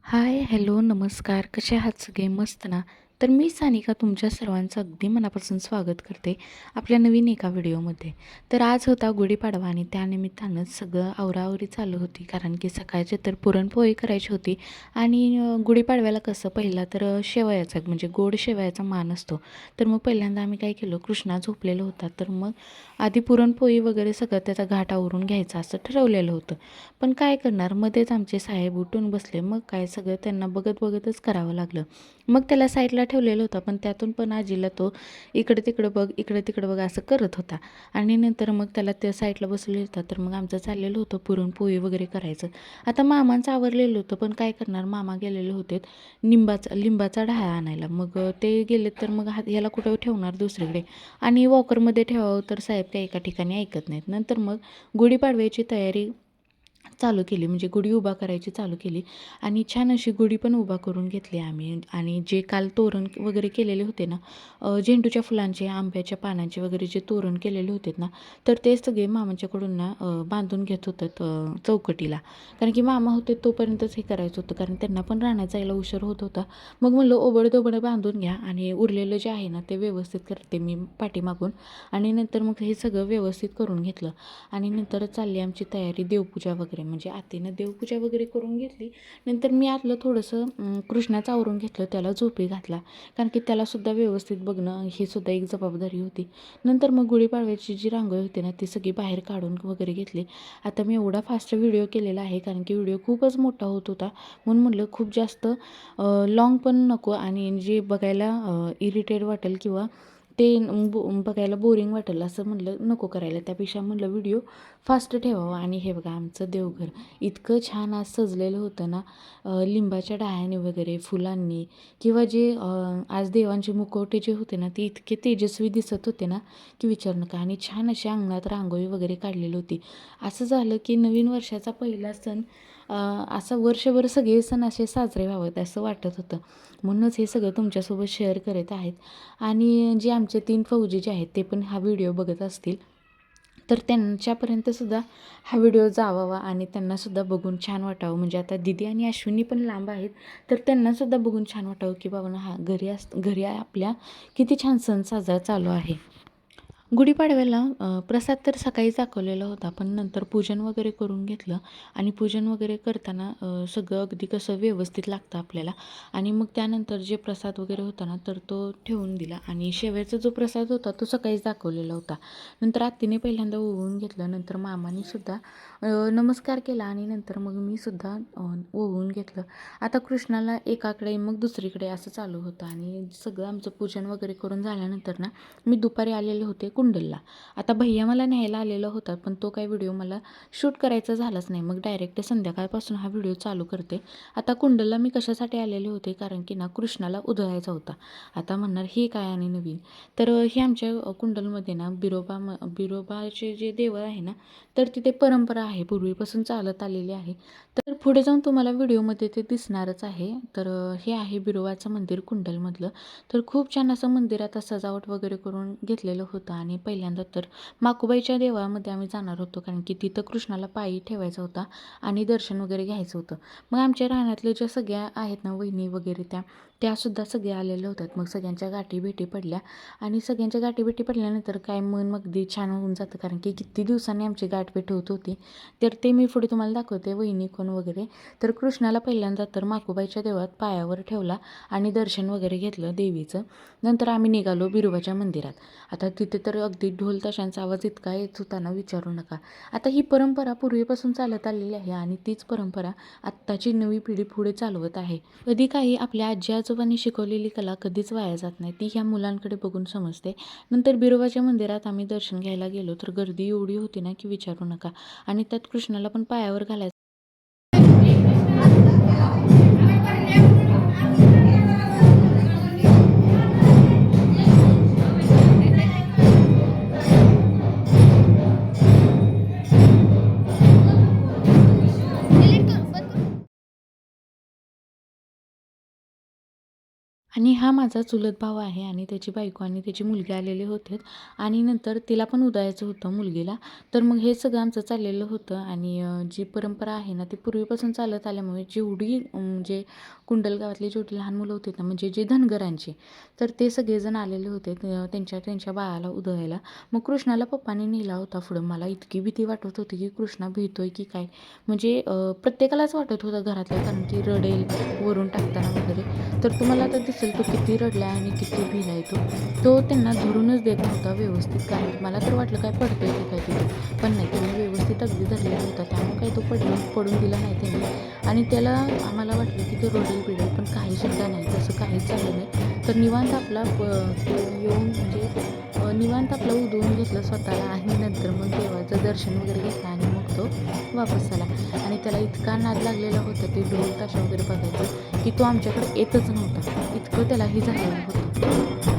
हाय, hello, नमस्कार. कसे आहात सगळे? मस्त ना? तर मी सानिका तुमच्या सर्वांचं अगदी मनापासून स्वागत करते आपल्या नवीन एका व्हिडिओमध्ये. तर आज होता गुढीपाडवा आणि त्यानिमित्तानं सगळं आवराआवरी चालू होती. कारण की सकाळचे तर पुरणपोळी करायची होती आणि गुढीपाडव्याला कसं पहिला तर शेवयाचा म्हणजे गोड शेवयाचा मान असतो. तर मग पहिल्यांदा आम्ही काय केलं, कृष्णा झोपलेला होता तर मग आधी पुरणपोळी वगैरे सगळं त्याचा घाट आवरून घ्यायचा असं ठरवलेलं होतं. पण काय करणार, मध्येच आमचे साहेब उठून बसले. मग काय सगळं त्यांना बघत बघतच करावं लागलं. मग त्याला साईडला ठेवलेलं होतं, पण त्यातून पण आजीला तो इकडं तिकडं बघ, इकडं तिकडं बघ असं करत होता. आणि नंतर मग त्याला त्या साईडला बसवलं होतं. तर मग आमचं चाललेलं होतं पुरणपोळी वगैरे करायचं. आता मामांचं आवरलेलं होतं, पण काय करणार, मामा गेलेले होते लिंबाचा ढाळा आणायला. मग ते गेले तर मग ह्याला कुठं ठेवणार दुसरीकडे, आणि वॉकरमध्ये ठेवावं तर साहेब काही एका ठिकाणी ऐकत नाहीत. नंतर मग गुढीपाडव्याची तयारी चालू केली, म्हणजे गुढी उभा करायची चालू केली आणि छान अशी गुढी पण उभा करून घेतली आम्ही. आणि जे काल तोरण वगैरे केलेले होते ना, झेंडूच्या फुलांचे, आंब्याच्या पानांचे वगैरे जे तोरण केलेले होते ना, तर ते सगळे मामाच्याकडून ना बांधून घेत होतं चौकटीला. कारण की मामा होते तोपर्यंतच हे करायचं होतं, कारण त्यांना पण रानात जायला उशीर होत होता. मग म्हणलं ओबडधोबड बांधून घ्या आणि उरलेलं जे आहे ना ते व्यवस्थित करते मी पाठीमागून. आणि नंतर मग हे सगळं व्यवस्थित करून घेतलं आणि नंतर चालली आमची तयारी, देवपूजा वगैरे. म्हणजे आत्तीनं देवपूजा वगैरे करून घेतली. नंतर मी आतलं थोडंसं कृष्णाचं आवरून घेतलं, त्याला झोपी घातला. कारण की त्यालासुद्धा व्यवस्थित बघणं ही सुद्धा एक जबाबदारी होती. नंतर मग गुढीपाडव्याची जी रांगोळी होती ना ती सगळी बाहेर काढून वगैरे घेतली. आता मी एवढा फास्ट व्हिडिओ केलेला आहे कारण की व्हिडिओ खूपच मोठा होत होता. म्हणून म्हटलं खूप जास्त लाँग पण नको आणि जे बघायला इरिटेट वाटेल किंवा ते बघायला बोरिंग वाटेल असं म्हटलं नको करायला. त्यापेक्षा म्हटलं व्हिडिओ फास्ट ठेवावा. आणि हे बघा आमचं देवघर इतकं छान आज सजलेलं होतं ना, लिंबाच्या डहाळ्याने वगैरे, फुलांनी, किंवा जे आज देवांचे मुखवटे जे होते ना ते इतके तेजस्वी दिसत होते ना की विचारू नका. आणि छान अशी अंगणात रांगोळी वगैरे काढलेली होती. असं झालं की नवीन वर्षाचा पहिला सण असं वर्षभर सगळे सण असे साजरे व्हावेत असं वाटत होतं. म्हणूनच हे सगळं तुमच्यासोबत शेअर करत आहेत. आणि जे आमचे 3 फौजी जे आहेत ते पण हा व्हिडिओ बघत असतील तर त्यांच्यापर्यंतसुद्धा हा व्हिडिओ जावावा आणि त्यांनासुद्धा बघून छान वाटावं. म्हणजे आता दीदी आणि अश्विनी पण लांब आहेत तर त्यांनासुद्धा बघून छान वाटावं की बाबा ना हा घरी आपल्या किती छान सण साजरा चालू आहे. गुढीपाडव्याला प्रसाद तर सकाळी दाखवलेला होता, पण नंतर पूजन वगैरे करून घेतलं. आणि पूजन वगैरे करताना सगळं अगदी कसं व्यवस्थित लागतं आपल्याला. आणि मग त्यानंतर जे प्रसाद वगैरे होता ना तर तो ठेवून दिला. आणि शेवयाचा जो प्रसाद होता तो सकाळीच दाखवलेला होता. नंतर आत्तीने पहिल्यांदा ओवून घेतलं, नंतर मामाने सुद्धा नमस्कार केला आणि नंतर मग मी सुद्धा ओवून घेतलं. आता कृष्णाला एकाकडे मग दुसरीकडे असं चालू होतं. आणि सगळं आमचं पूजन वगैरे करून झाल्यानंतर ना मी दुपारी आलेले होते कुंडलला. आता भैया मला न्यायला आलेला होता, पण तो काही व्हिडिओ मला शूट करायचा झालाच नाही. मग डायरेक्ट संध्याकाळपासून हा व्हिडिओ चालू करते. आता कुंडलला मी कशासाठी आलेले होते, कारण की ना कृष्णाला उधळायचा होता. आता म्हणणार हे काय आणि नवीन, तर हे आमच्या कुंडलमध्ये ना बिरोबाचे जे देवळ आहे ना तर तिथे परंपरा आहे, पूर्वीपासून चालत आलेली आहे. तर पुढे जाऊन तुम्हाला व्हिडिओमध्ये ते दिसणारच आहे. तर हे आहे बिरोबाचं मंदिर कुंडलमधलं. तर खूप छान असं मंदिरात सजावट वगैरे करून घेतलेलं होतं. आणि पहिल्यांदा तर माकूबाईच्या देवळामध्ये आम्ही जाणार होतो, कारण की तिथं कृष्णाला पायी ठेवायचा होता आणि दर्शन वगैरे घ्यायचं होतं. मग आमच्या रानातल्या ज्या सगळ्या आहेत ना वहिनी वगैरे त्यासुद्धा सगळ्या आलेल्या होत्यात. मग सगळ्यांच्या गाठीभेटी पडल्या. आणि सगळ्यांच्या गाठीभेटी पडल्यानंतर काय मन अगदी छान होऊन जातं, कारण की किती दिवसांनी आमची गाठभेट होत होती. तर ते मी पुढे तुम्हाला दाखवते वहिनी कोण वगैरे. तर कृष्णाला पहिल्यांदा तर माकूबाईच्या देवळात पायावर ठेवला आणि दर्शन वगैरे घेतलं देवीचं. नंतर आम्ही निघालो बिरोबाच्या मंदिरात. आता तिथे तर अगदी ढोल ताशांचा आवाज इतका येत होता ना विचारू नका. आता ही परंपरा पूर्वीपासून चालत आलेली आहे आणि तीच परंपरा आत्ताची नवी पिढी पुढे चालवत आहे. कधी काही आपल्या आजी आजोबांनी शिकवलेली कला कधीच वाया जात नाही, ती ह्या मुलांकडे बघून समजते. नंतर बिरोबाच्या मंदिरात आम्ही दर्शन घ्यायला गेलो तर गर्दी एवढी होती ना की विचारू नका. आणि त्यात कृष्णाला पण पायावर घालायचं. आणि हा माझा चुलत भाऊ आहे आणि त्याची बायको आणि त्याची मुलगी आलेले होते आणि नंतर तिला पण उदयाचं होतं मुलगीला. तर मग हे सगळं आमचं चाललेलं होतं आणि जी परंपरा आहे ना ती पूर्वीपासून चालत आल्यामुळे जेवढी म्हणजे कुंडल गावातली जेवढी लहान मुलं होती ना म्हणजे जे धनगरांचे, तर ते सगळेजण आलेले होते त्यांच्या त्यांच्या बाळाला उधळायला. मग कृष्णाला पप्पांनी नेला होता पुढं. मला इतकी भीती वाटत होती की कृष्णा भितोय की काय, म्हणजे प्रत्येकालाच वाटत होतं घरातल्या, कारण की रडेल वरून टाकताना वगैरे. तर तुम्हाला आता दिसेल तो किती रडला आणि किती भिला तो. तो त्यांना धरूनच देत नव्हता व्यवस्थित, कारण की मला तर वाटलं काय पडतोय की काय तिथे, पण नाही, त्यांनी व्यवस्थित अगदी धरलेला होता. त्यामुळे काही तो पडून दिला नाही त्यांनी. आणि त्याला आम्हाला वाटलं की तो रडेल बिडेल, पण काहीसुद्धा नाही, तसं काहीच झालं नाही. तर निवांत आपला तो येऊन म्हणजे निवांत आपलं उधळून घेतलं स्वतःला आणि नंतर मग देवाचं दर्शन वगैरे घेतलं आणि मग तो वापस आला. आणि त्याला इतका नाद लागलेला होता ते ढोल ताशा वगैरे बघायचं की तो आमच्याकडे येतच नव्हता, इतकं त्याला हे झालेलं होतं.